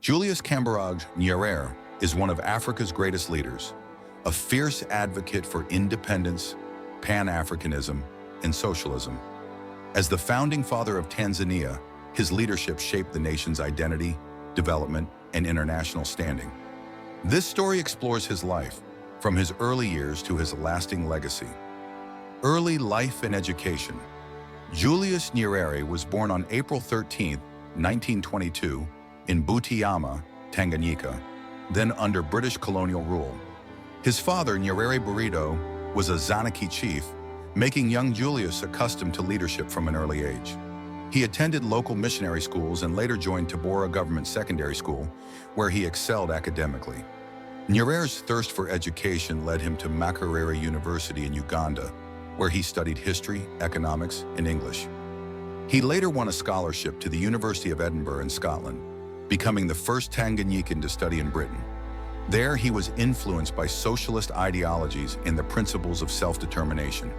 Julius Nyerere is one of Africa's greatest leaders, a fierce advocate for independence, Pan-Africanism, and socialism. As the founding father of Tanzania, his leadership shaped the nation's identity, development, and international standing. This story explores his life, from his early years to his lasting legacy. Early life and education. Julius Nyerere was born on April 13, 1922, in Ujamaa, Tanganyika, then under British colonial rule. His father, Nyerere Burrito, was a Zanaki chief, making young Julius accustomed to leadership from an early age. He attended local missionary schools and later joined Tabora Government Secondary School, where he excelled academically. Nyerere's thirst for education led him to Makerere University in Uganda, where he studied history, economics, and English. He later won a scholarship to the University of Edinburgh in Scotland, becoming the first Tanganyikan to study in Britain. There, he was influenced by socialist ideologies and the principles of self-determination.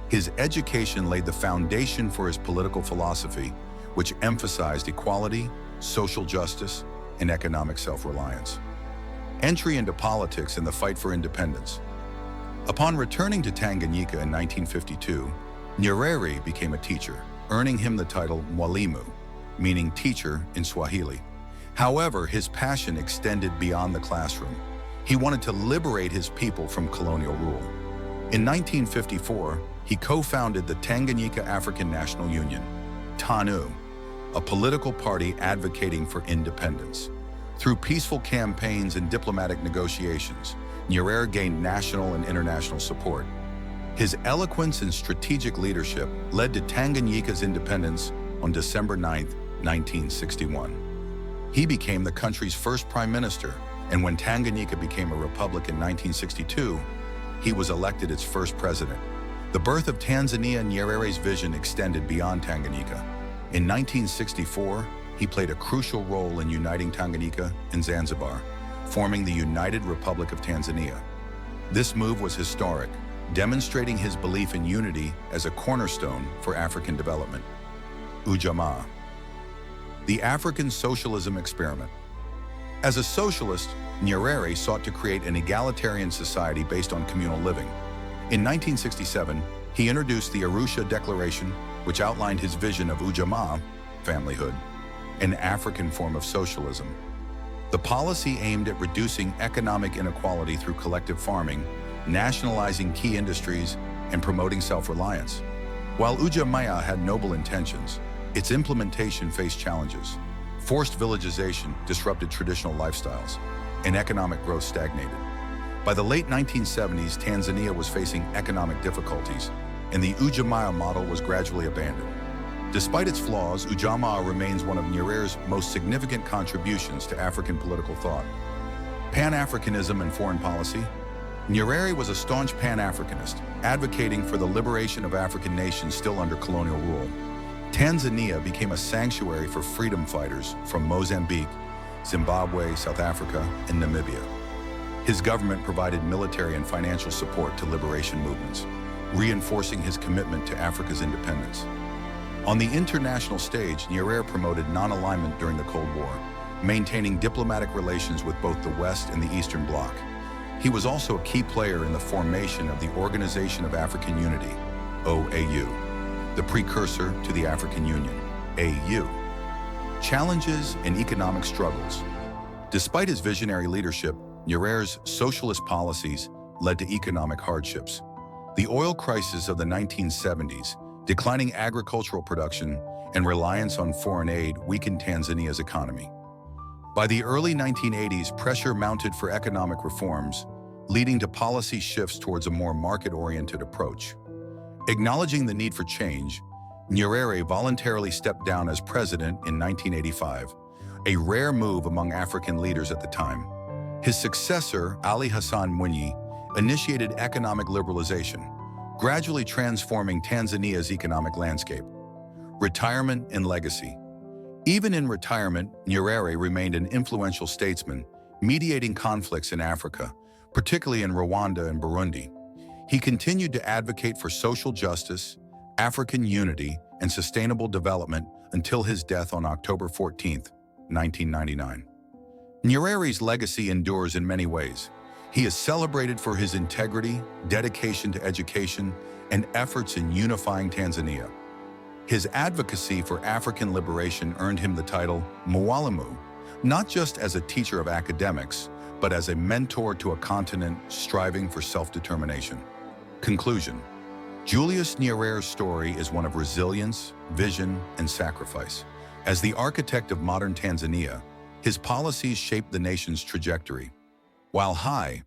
His education laid the foundation for his political philosophy, which emphasized equality, social justice, and economic self-reliance. Entry into politics and the fight for independence. Upon returning to Tanganyika in 1952, Nyerere became a teacher, earning him the title Mwalimu, meaning teacher in Swahili. However, his passion extended beyond the classroom. He wanted to liberate his people from colonial rule. In 1954, he co-founded the Tanganyika African National Union, TANU, a political party advocating for independence. Through peaceful campaigns and diplomatic negotiations, Nyerere gained national and international support. His eloquence and strategic leadership led to Tanganyika's independence on December 9, 1961. He became the country's first prime minister, and when Tanganyika became a republic in 1962, he was elected its first president. The birth of Tanzania and Nyerere's vision extended beyond Tanganyika. In 1964, he played a crucial role in uniting Tanganyika and Zanzibar, forming the United Republic of Tanzania. This move was historic, demonstrating his belief in unity as a cornerstone for African development. Ujamaa. The African socialism experiment. As a socialist, Nyerere sought to create an egalitarian society based on communal living. In 1967, he introduced the Arusha Declaration, which outlined his vision of Ujamaa, familyhood, an African form of socialism. The policy aimed at reducing economic inequality through collective farming, nationalizing key industries, and promoting self-reliance. While Ujamaa had noble intentions, its implementation faced challenges. Forced villagization disrupted traditional lifestyles, and economic growth stagnated. By the late 1970s, Tanzania was facing economic difficulties, and the Ujamaa model was gradually abandoned. Despite its flaws, Ujamaa remains one of Nyerere's most significant contributions to African political thought. Pan-Africanism and foreign policy. Nyerere was a staunch Pan-Africanist, advocating for the liberation of African nations still under colonial rule. Tanzania became a sanctuary for freedom fighters from Mozambique, Zimbabwe, South Africa, and Namibia. His government provided military and financial support to liberation movements, reinforcing his commitment to Africa's independence. On the international stage, Nyerere promoted non-alignment during the Cold War, maintaining diplomatic relations with both the West and the Eastern Bloc. He was also a key player in the formation of the Organization of African Unity, OAU, the precursor to the African Union, AU. Challenges and economic struggles. Despite his visionary leadership, Nyerere's socialist policies led to economic hardships. The oil crisis of the 1970s, declining agricultural production, and reliance on foreign aid weakened Tanzania's economy. By the early 1980s, pressure mounted for economic reforms, leading to policy shifts towards a more market-oriented approach. Acknowledging the need for change, Nyerere voluntarily stepped down as president in 1985, a rare move among African leaders at the time. His successor, Ali Hassan Mwinyi, initiated economic liberalization, gradually transforming Tanzania's economic landscape. Retirement and legacy. Even in retirement, Nyerere remained an influential statesman, mediating conflicts in Africa, particularly in Rwanda and Burundi. He continued to advocate for social justice, African unity, and sustainable development until his death on October 14, 1999. Nyerere's legacy endures in many ways. He is celebrated for his integrity, dedication to education, and efforts in unifying Tanzania. His advocacy for African liberation earned him the title Mwalimu, not just as a teacher of academics, but as a mentor to a continent striving for self-determination. Conclusion: Julius Nyerere's story is one of resilience, vision, and sacrifice. As the architect of modern Tanzania, his policies shaped the nation's trajectory. While high,